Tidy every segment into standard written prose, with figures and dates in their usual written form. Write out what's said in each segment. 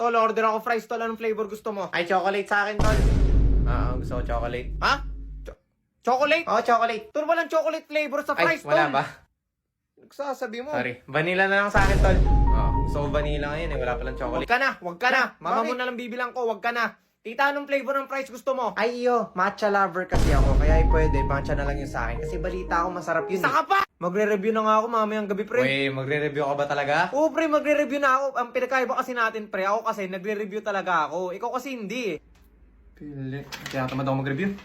Tol, order ako fries, tol. Anong flavor gusto mo? Ay, chocolate sa akin, tol. Gusto ko chocolate. Ha? Chocolate? Oo, chocolate. Tol, walang chocolate flavor sa fries, tol. Wala ba? Nagsasabi mo. Sorry. Vanilla na lang sa akin, tol. Gusto ko vanilla ngayon eh. Wala palang chocolate. Wag ka na. Mama mo na lang bibilang ko, wag ka na. Tita, anong flavor ng fries gusto mo? Ay, matcha lover kasi ako. Kaya pwede, matcha na lang yun sa akin. Kasi balita ako masarap yun. Saka pa! Magre-review na nga ako mamayang gabi, pre. Uy, magre-review ka ba talaga? Oo, pre, magre-review na ako. Ang pinakaiba kasi natin, pre, ako kasi nagre-review talaga ako. Ikaw kasi hindi eh. Pili. Kaya tamad ako mag-review.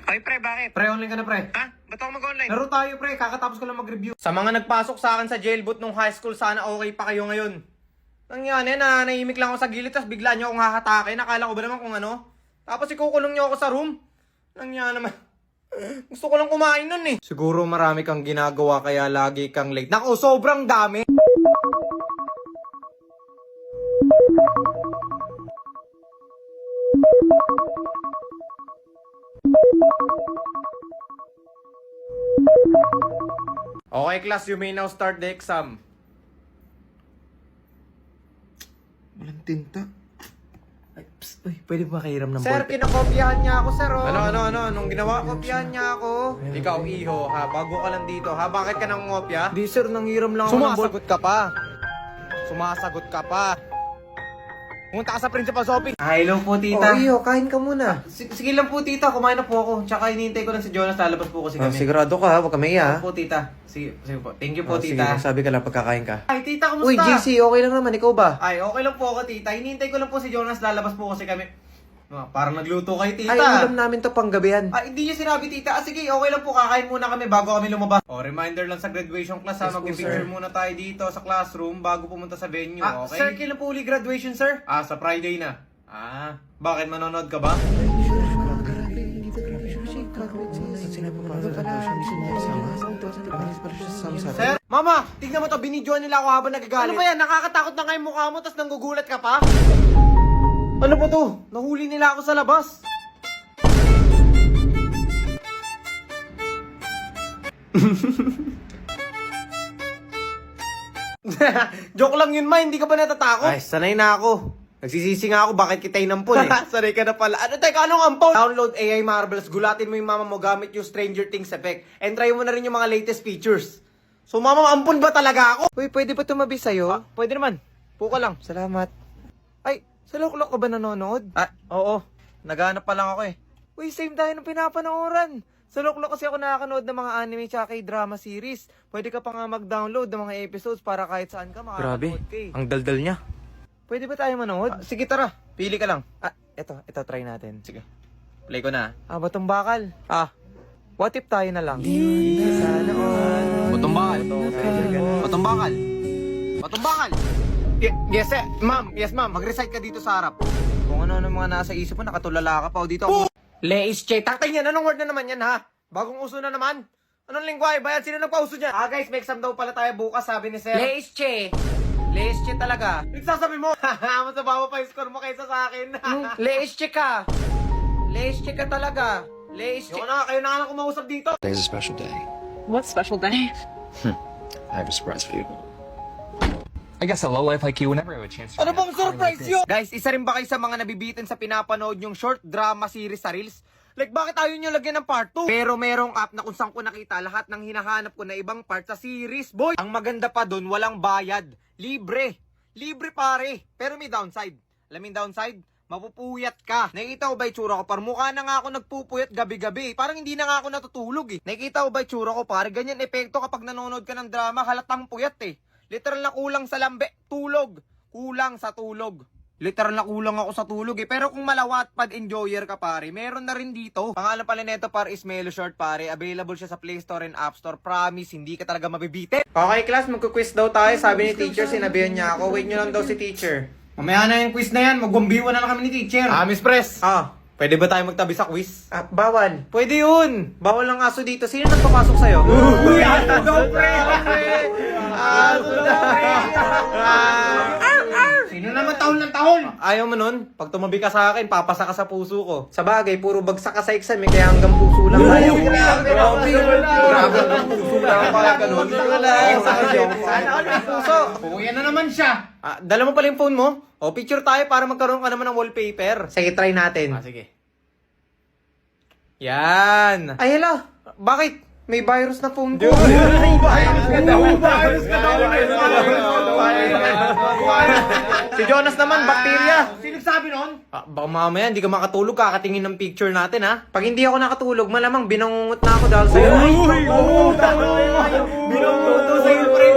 Ay, pre, bakit? Pre, online ka na, pre. Ha? Ba't ako mag-online? Laro tayo, pre. Kakatapos ko lang mag-review. Sa mga nagpasok sa akin sa jailboot nung high school, sana okay pa kayo ngayon. Nangyari na, nahimik lang ako sa gilid, tapos bigla nyo akong hahatakin. Nakala ko ba naman kung ano? Tapos ikukulong nyo ako sa room. Nangyari naman. Gusto ko lang kumain nun eh. Siguro marami kang ginagawa kaya lagi kang late. Naku, sobrang dami. Okay, class, you may now start the exam. Walang tinta. Ay, psst, pwede ba makahiram ng Sir, ballpen? kinakopyahan niya ako, sir, oh. Ano? Anong ginawa? Kopyahan niya ako. Ikaw, iho, ha? Bago ka lang dito, ha? Bakit ka nang ngopya? Di sir, nanghiram lang ako ng ballpen. Sumasagot ka pa. Sumasagot ka pa. Pumunta ka sa principal's office. Hello po, tita. iho, kain ka muna. Sige lang po, tita. Kumain na po ako. Tsaka hinihintay ko lang si Jonas. Lalabas po kasi kami. Sigurado ka, ha? Huwag ka maiya, ha? Po, tita. Sige po. Thank you po, Sige, tita. sabi ka lang pagkakain ka. Ay, tita, kumusta? Uy, JC, okay lang naman. Ikaw ba? Ay, okay lang po ako, tita. Hinihintay ko lang po si Jonas. Lalabas po kasi kami. Parang nagluto kayo, tita. Ay, ulam namin to panggabihan. Ah, hindi niyo sinabi, tita. Sige, okay lang po. Kakain muna kami bago kami lumabas. Reminder lang sa graduation class, ha. Yes po, Mag-picture sir. muna tayo dito sa classroom bago pumunta sa venue, okay? sir, kailan po uli graduation, sir? Sa Friday na. Bakit manonood ka ba? Sir, mama, tignan mo to, binidyoan nila ako habang nagagalit. Ano ba yan? Nakakatakot na nga yung mukha mo, tapos nanggugulat ka pa? Ano ba to? Nahuli nila ako sa labas. Joke lang yun, ma. Hindi ka ba natatakot? Ay, sanay na ako. Nagsisisi nga ako, bakit kita inampol eh. Sanay ka na pala. Teka, anong ampol? Download AI Marbles, gulatin mo yung mama mo gamit yung Stranger Things effect. And try mo na rin yung mga latest features. So, mama, ampun ba talaga ako? Uy, pwede ba tumabi sa'yo? Pwede naman. Puka lang. Salamat. Ay, sa Loklok ka ba nanonood? Oo. Naghanap pa lang ako eh. Uy, same tayo ng pinapanooran. Sa Loklok kasi ako nakakanood ng mga anime tsaka drama series. Pwede ka pa nga mag-download ng mga episodes para kahit saan ka makakanood ka eh. Ang daldal niya. Pwede ba tayo manood? Sige, tara. Pili ka lang. Ito try natin. Sige. Play ko na. Batong bakal. What if tayo na lang? Sana all. Batong bakal. Batong bakal. Batong bakal. Yes, sir. Ma'am. Yes, ma'am. Mag-recite ka dito sa harap. Kung ano mga nasa isip mo, nakatulala ka pa o dito. Leis che. Taktay yan. Anong word na naman yan, ha? Bagong uso na naman. Anong lingwahe ba yan? Sino nagpauso dyan? Guys, may exam daw pala tayo bukas, sabi ni sir. Leis che. Leis che talaga. Nagsasabi mo, mas mababa pa yung score mo kaysa sa akin. Leis che ka. Leis che ka talaga. Leis che. Kayo na nga kumausap dito. Today's a special day. What special day? I have a surprise for you. I guess a lowlife like you would never have a chance to Ano find bang a party surprise like this. yun? Guys, isa rin ba kayo sa mga nabibitin sa pinapanood yung short drama series sa Reels? Like, bakit ayaw nyo lagyan ng part 2? Pero merong app na kung saan ko nakita lahat ng hinahanap ko na ibang part sa series, boy. Ang maganda pa dun, walang bayad. Libre. Libre pare. Pero may downside. Alam mo yung downside? Mapupuyat ka. Nakikita ko ba itsura ko? Parang mukha na nga ako nagpupuyat gabi-gabi. Parang hindi na nga ako natutulog eh. Nakikita ko ba itsura ko? Pare, ganyan epekto kapag nanonood ka ng drama, halatang puyat eh. Literal na kulang sa lambe. Tulog. Kulang sa tulog. Literal na kulang ako sa tulog eh. Pero kung malawat pad enjoyer ka pare, meron na rin dito. Pangalan pala nito pare is Melo Short pare. Available siya sa Play Store and App Store. Promise, hindi ka talaga mabibitin. Okay, class, magkuquiz daw tayo. Sabi ni teacher, sinabihan niya ako. Wait nyo lang daw si teacher. Mamaya na yung quiz na yan. Magwambiwan na lang kami ni teacher. Miss Press. Pwede ba tayo magtabi sa quiz? Bawal. Pwede yun. Bawal ang aso dito. Sino nagpapasok sa'yo? Uy, aso daw, pre! Aso daw, pre! Sino naman tahol ng tahol. Ayaw mo nun? Pag tumabi ka sa akin, papasa ka sa puso ko. Sa bagay, puro bagsak ka sa exam eh, kaya hanggang puso lang tayo. Grabe. Grabe hanggang puso lang kaya ganun. Sana all may puso. Yan na naman siya. Dala mo pala yung phone mo? O, picture tayo para magkaroon ka naman ng wallpaper. Sige, try natin. Sige. Yan. Ay, hala. Bakit? May virus na phone ko. Si Jonas naman, bakterya. Sino sabi nun? Baka mamaya hindi ka makatulog, kakatingin ng picture natin ha. Pag hindi ako nakatulog, malamang binangungot na ako dahil sa'yo. Binubuto sa'yo, pre.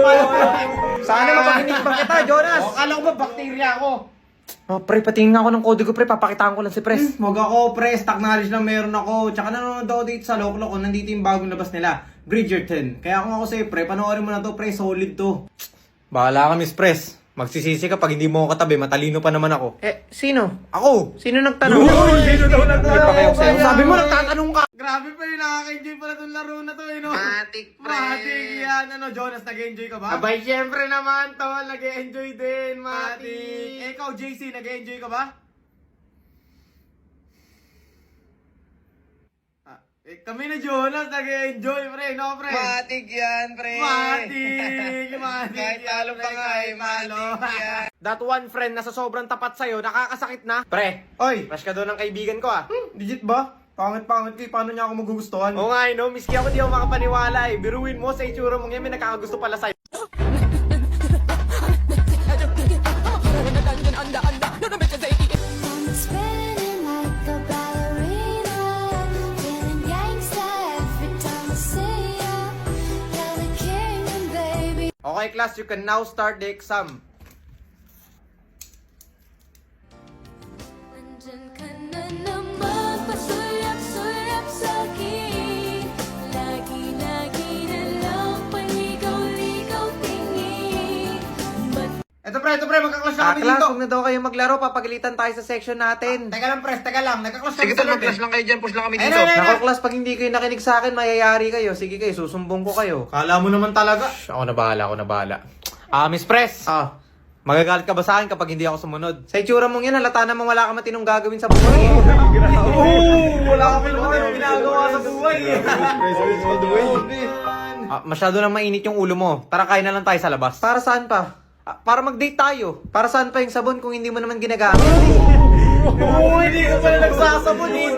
Sana mapakinig pa kita, Jonas. Akala ko ba bakterya ako? Pre, patingin nga ako ng kode ko, pre. Papakitaan ko lang si Pres. Huwag ako, pre. Stock knowledge lang meron ako. Tsaka nanonood ako dito sa Loklok. Nandito yung bagong labas nila. Bridgerton. Kaya kung ako sa'yo, pre, panoorin mo na to, pre. Solid to. Bahala ka, Miss Pres. Magsisisi ka pag hindi mo ako katabi. Matalino pa naman ako. Sino? Ako! Sino nagtanong? Sino daw Hindi pa kayo sa'yo. Sabi mo, nagtatanong ka! Grabe pa yun, nakaka-enjoy pala itong laro na to, eh, no? Matik, pre. Matik yan. Ano, Jonas, nag-enjoy ka ba? Abay, syempre naman, tol. Nag-enjoy din, Matik. Ikaw, JC, nag-enjoy ka ba? Kami na Jonas, nag-enjoy, pre. No, pre? Matik yan, pre. Matik! Matik! Kahit talo pa nga, eh, Malo. That one friend na sa sobrang tapat sa'yo, nakakasakit na. Pre, Oy, crush ka doon ng kaibigan ko ah. legit ba? Pangit-pangit ko, paano niya ako magugustuhan? Oo nga, no? Miski ako di ako makapaniwala eh. Biruin mo sa itsura mong yan, may nakakagusto pala sa'yo. Spinning like a ballerina, feeling gangsta every time I see ya. You're the king, baby. Okay, class, you can now start the exam. Nandyan ka na naman, pasulap-sulap sa'kin. Lagi-lagi na lang paligaw-ligaw tingin. Ito pre, magkaklash na kami Class, dito. huwag na daw kayo maglaro, papagalitan tayo sa section natin. Teka lang, teka lang. Nagkaklash kami sa Lord, eh. lang kayo dyan, push lang kami dito. Ayun, Nako, class, pag hindi kayo nakinig sa akin, mayayari kayo. Sige kayo, susumbong ko kayo. Kala mo naman talaga. Ako na bahala. Miss Press. Magagalit ka ba sa akin kapag hindi ako sumunod? Sa itsura mong yan, halata namang wala ka matinong gagawin sa buhay. Wala kami naman ginagawa sa buhay. Masyado nang mainit yung ulo mo. Tara, kain na lang tayo sa labas. Para saan pa? Para mag-date tayo. Para saan pa yung sabon kung hindi mo naman ginagamit? Hindi ka pala nagsasabon eh.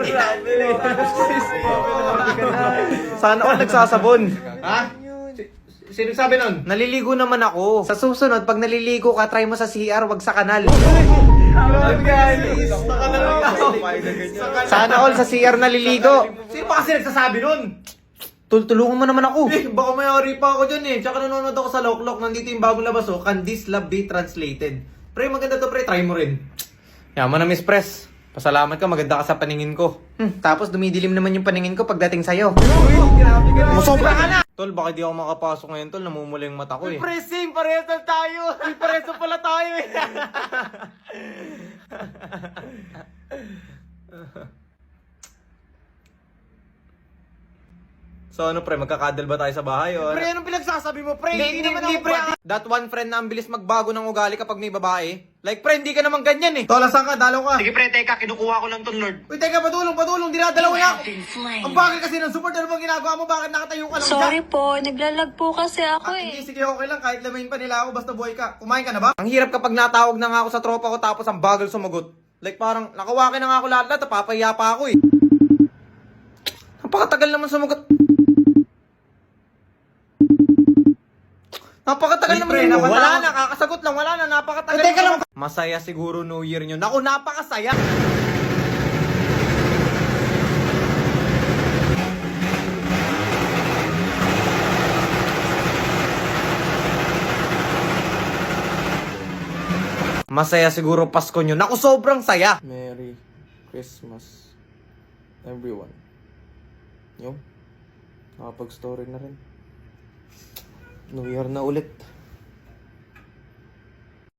Sana all nagsasabon. Ha? Sino sabi nun? Naliligo naman ako. Sa susunod, pag naliligo ka, try mo sa CR, wag sa kanal. Sana all sa CR naliligo. Sino pa kasi nagsasabi nun? Tulungan mo naman ako. Baka mayari pa ako dyan eh. Tsaka nanonood ako sa Loklok. Nandito yung bagong labas oh. Can this love be translated? Pre, maganda to pre. Try mo rin. Yaman na, Miss Press. Pasalamat ka, maganda ka sa paningin ko. Tapos dumidilim naman yung paningin ko pagdating sa'yo. Musobra ka na! Tol, baka di ako makapasok ngayon, Tol. Namumula yung mata ko eh. Pressing, parehas lang tayo. Parehas pala tayo eh. So ano pre, magkakadal ba tayo sa bahay o ano? Pre, anong pinagsasabi mo, pre? Hindi naman pre. ako pre. That one friend na ang bilis magbago ng ugali kapag may babae. Like pre, hindi ka naman ganyan eh. Tola, saan ka? Dalaw ka. Sige pre, teka, kinukuha ko lang ton Lord. Uy, teka, patulong. Dinadalaw niya ako. Ang bagay kasi ng support. Ano bang ginagawa mo? Bakit nakatayo ka lang Sorry dyan? po, naglalag po kasi ako Hindi, eh. sige, okay lang. Kahit lamayin pa nila ako, basta buhay ka. Kumain ka na ba? Ang hirap kapag natawag na nga ako sa tropa ko tapos ang bagal sumagot. Like parang nakawakin na nga ako lahat, papahiya pa ako eh. Napakatagal naman sumagot. Napakatagal naman pre, yun. napatawag. Wala na, kakasagot lang. Wala na, napakatagal. Teka lang. Masaya siguro New Year nyo. Naku, napakasaya. Masaya siguro Pasko nyo. Naku, sobrang saya. Merry Christmas, everyone. Yung, nakapag-story na rin. New Year na ulit.